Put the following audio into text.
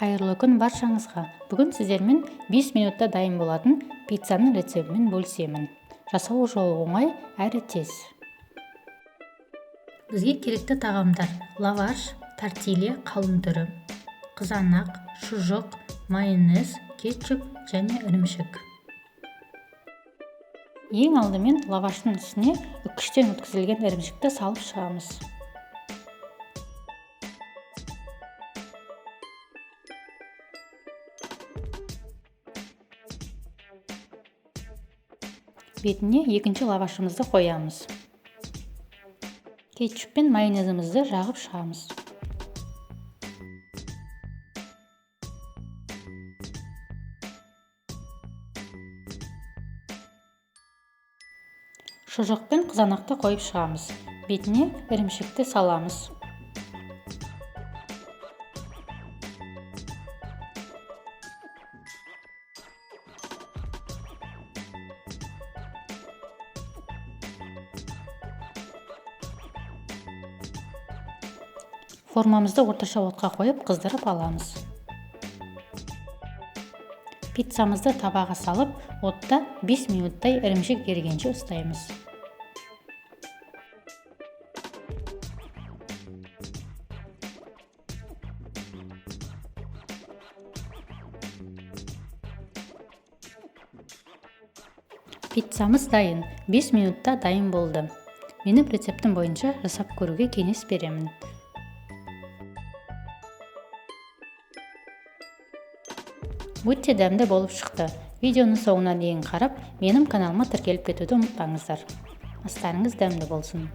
Қайырлы күн баршаңызға. Бүгін сіздермен 5 минутта дайын болатын пиццаның рецептімен бөлісемін. Жасау жолы оңай әрі тез. Бізге керекті тағамдар: лаваш, тортилья қалың түрі, қызанақ, шұжық, майонез, кетчуп және ірімшік. Ең алдымен лаваштың үстіне үккіштен өткізілген ірімшікті салып шығамыз. Бетіне екінші лавашымызды қоямыз. Кетчуп пен майонезімізді жағып шығамыз. Шұжық пен қызанақты қойып шығамыз. Бетіне ірімшікті саламыз. Формамызды орташа отқа қойып қыздырып аламыз. Пиццамызды табаға салып, отта 5 минуттай ірімшік ерігенше ұстаймыз. Пиццамыз дайын. 5 минутта дайын болды. Менің рецептім бойынша жасап көруге кеңес беремін. Өте дәмді болып шықты. Видеоны соңына дейін қарап, менің каналыма тіркеліп кетуді ұмытпаңыздар. Астарыңыз дәмді болсын.